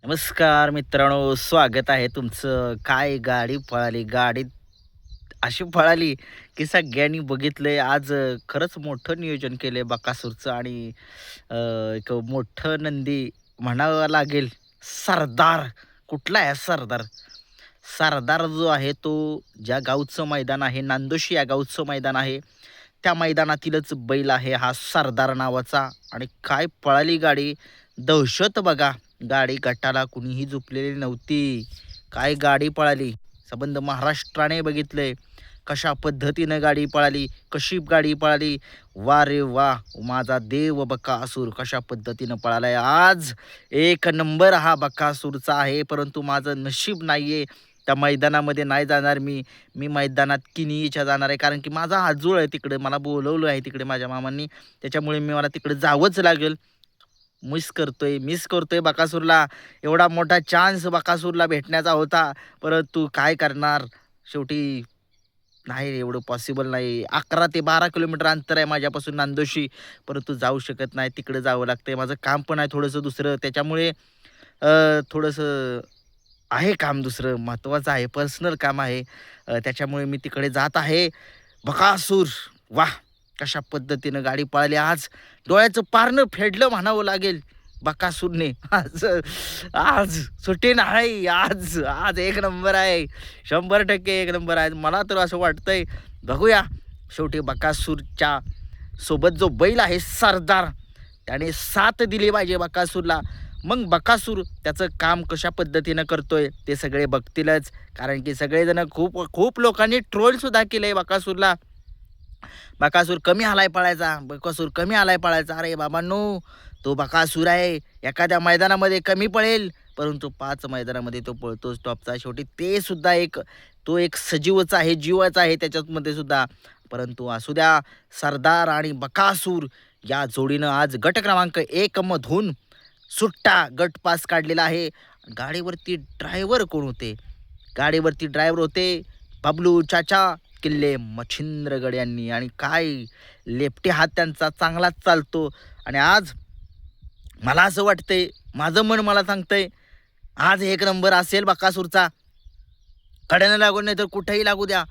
नमस्कार मित्रांनो, स्वागत आहे तुमचं. काय गाडी पळाली, गाडी अशी पळाली की सगळ्यांनी बघितलंय. आज खरंच मोठं नियोजन केलंय बकासूरचं आणि एक मोठं नंदी म्हणावं लागेल. सरदार कुठला आहे सरदार? सरदार जो आहे तो ज्या गावचं मैदान आहे, नांदोशी या गावचं मैदान आहे, त्या मैदानातीलच बैल आहे हा सरदार नावाचा. आणि काय पळाली गाडी, दहशत बघा. गाडी गटाला कुणीही झुपलेली नव्हती. काय गाडी पळाली, संबंध महाराष्ट्राने बघितलंय. कशा पद्धतीनं गाडी पळाली, कशी गाडी पळाली. वा रे वा, माझा देव बकासूर कशा पद्धतीनं पळालाय आज. एक नंबर हा बकासूरचा आहे, परंतु माझं नशीब नाहीये. त्या मैदानामध्ये नाही जाणार मी. मी मैदानात किनीच्या जाणार आहे, कारण की माझा आजोळ आहे तिकडे. मला बोलवलं आहे तिकडे माझ्या मामांनी, त्याच्यामुळे मला तिकडे जावंच लागेल. मिस करतोय बकासूरला. एवढा मोठा चान्स बकासूरला भेटण्याचा होता, परंतु काय करणार. शेवटी नाही, एवढं पॉसिबल नाही. 11 ते 12 किलोमीटर अंतर आहे माझ्यापासून नांदोशी, परंतु जाऊ शकत नाही. तिकडे जावं लागतंय. माझं काम पण आहे थोडंसं दुसरं, त्याच्यामुळे थोडंसं आहे काम दुसरं महत्त्वाचं आहे, पर्सनल काम आहे. त्याच्यामुळे मी तिकडे जात आहे. बकासूर, वाह! कशा पद्धतीनं गाडी पळाली आज. डोळ्याचं पारणं फेडलं म्हणावं लागेल बकासूरने. आज आज सुट्टी नाही. आज आज एक नंबर आहे. 100% एक नंबर आहे. मला तर असं वाटतंय, बघूया. शेवटी बकासूरच्या सोबत जो बैल आहे सरदार, त्याने साथ दिली पाहिजे बकासूरला. मग बकासूर त्याचं काम कशा पद्धतीनं करतोय ते सगळे बघतीलच. कारण की सगळेजण खूप खूप लोकांनी ट्रोलसुद्धा केलं आहे बकासूरला. बकासूर कमी आलाय पळायचा, बकासूर कमी आलाय पळायचा. अरे बाबांनो, तो बकासूर आहे. एखाद्या मैदानामध्ये कमी पळेल, परंतु 5 मैदानामध्ये तो पळतोच टॉपचा. शेवटी ते सुद्धा तो एक सजीवच आहे, जीवच आहे त्याच्यामध्ये सुद्धा. परंतु असू द्या, सरदार आणि बकासूर या जोडीनं आज गट क्रमांक 1 मधून सुट्टा गट पास काढलेला आहे. गाडीवरती ड्रायव्हर कोण होते? गाडीवरती ड्रायव्हर होते बबलू चाचा किल्ले मच्छिंद्रगड यांनी. आणि काय लेफ्टी हात त्यांचा चांगलाच चालतो. आणि आज मला असं वाटतंय, माझं मन मला सांगतंय, आज एक नंबर असेल बकासूरचा. कड्यानं लागून नाही तर कुठेही लागू द्या,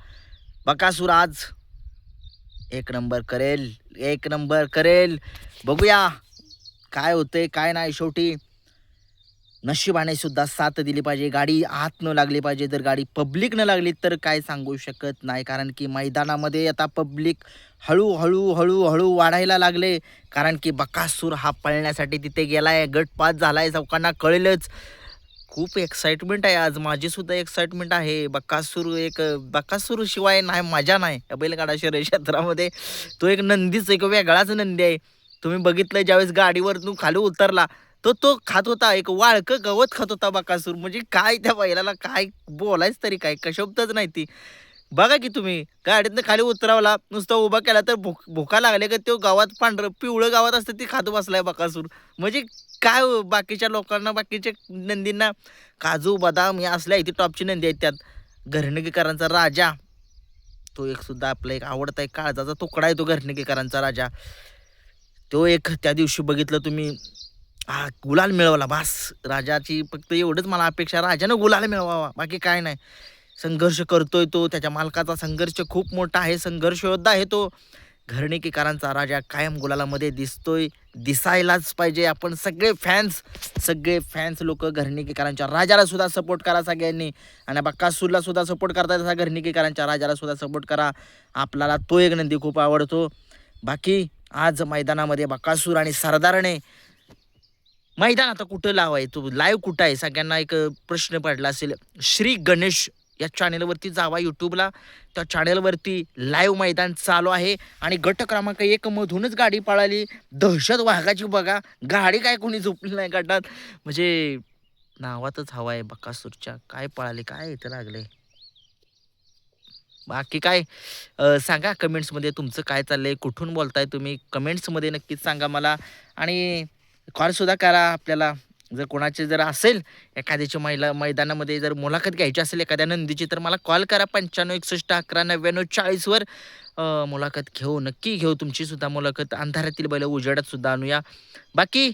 बकासूर आज एक नंबर करेल, एक नंबर करेल. बघूया काय होतंय काय नाही. शेवटी नशिबाने सुद्धा साथ दिली पाहिजे. गाडी आत न लागली पाहिजे. जर गाडी पब्लिक न लागली तर काय सांगू शकत नाही, कारण की मैदानामध्ये आता पब्लिक हळू वाढायला लागले. कारण की बकासूर हा पळण्यासाठी तिथे गेलाय, गट पास झालाय, चौकांना कळेलच. खूप एक्साइटमेंट आहे आज, माझी सुद्धा एक्साइटमेंट आहे. बकासूर शिवाय नाही मजा नाही या बैलगाडा शर्यत क्षेत्रामध्ये. तो एक नंदीच, एक वेगळाच नंदी आहे. तुम्ही बघितलं ज्यावेळेस गाडीवरून खाली उतरला, तो खात होता, एक वाळकं गवत खात होता बकासूर. म्हणजे काय त्या बैलाला काय बोलायच तरी काय, शब्दच नाही ती. बघा की तुम्ही, गाडीतनं खाली उतरावला, नुसतं उभा केला तर भुका लागले का तो गावात पांढरं पिवळं गावात असतं ती खात बसलाय बकासूर. म्हणजे काय हो, बाकीच्या लोकांना, बाकीच्या नंदींना काजू बदाम या असल्या इथे टॉपची नंदी आहेत. त्यात घरणगीकरांचा राजा, तो एक सुद्धा आपला एक आवडता एक काळजाचा तुकडा आहे तो घरणगीकरांचा राजा. तो एक त्या दिवशी बघितलं तुम्ही, गुलाल मिळवला. बास, राजाची फक्त एवढंच मला अपेक्षा, राजानं गुलाल मिळवावा, बाकी काय नाही. संघर्ष करतोय तो, त्याच्या मालकाचा संघर्ष खूप मोठा आहे, संघर्ष योद्धा आहे तो. घरणीकीकरांचा राजा कायम गुलालामध्ये दिसतोय, दिसायलाच पाहिजे. आपण सगळे फॅन्स लोक घरणीकीकरांच्या राजाला सुद्धा सपोर्ट करा सगळ्यांनी. आणि बकासूरला सुद्धा सपोर्ट करता, तसा घरणीकीकरांच्या राजाला सुद्धा सपोर्ट करा. आपल्याला तो एक नंदी खूप आवडतो. बाकी आज मैदानामध्ये बकासूर आणि सरदारने, मैदान आता कुठं लावायचं, लाईव्ह कुठं आहे, सगळ्यांना एक प्रश्न पडला असेल. श्री गणेश या चॅनेलवरती जावा, यूट्यूबला. त्या चॅनेलवरती लाईव्ह मैदान चालू आहे. आणि गट क्रमांक 1 मधूनच गाडी पळाली. दहशत वाघाची बघा, गाडी काय कोणी झोपली नाही गटात. म्हणजे नावातच हवा आहे बकासूरच्या. काय पळाली, काय इथं लागले. बाकी काय सांगा कमेंट्समध्ये तुमचं काय चाललंय, कुठून बोलताय तुम्ही, कमेंट्समध्ये नक्कीच सांगा मला. आणि कॉलसुद्धा करा आपल्याला. जर कोणाचे जर असेल एखाद्याची मैदानामध्ये जर मुलाखत घ्यायची असेल एखाद्या नंदीची, तर मला कॉल करा 95 61 11 99 40 वर. मुलाखत घेऊ, नक्की घेऊ तुमची सुद्धा मुलाखत. अंधारातील बैल उजेडात सुद्धा आणूया. बाकी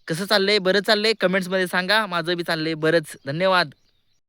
कसं चाललंय? बरं चाललंय? कमेंट्समध्ये सांगा. माझं बी चाललंय बरंच. धन्यवाद.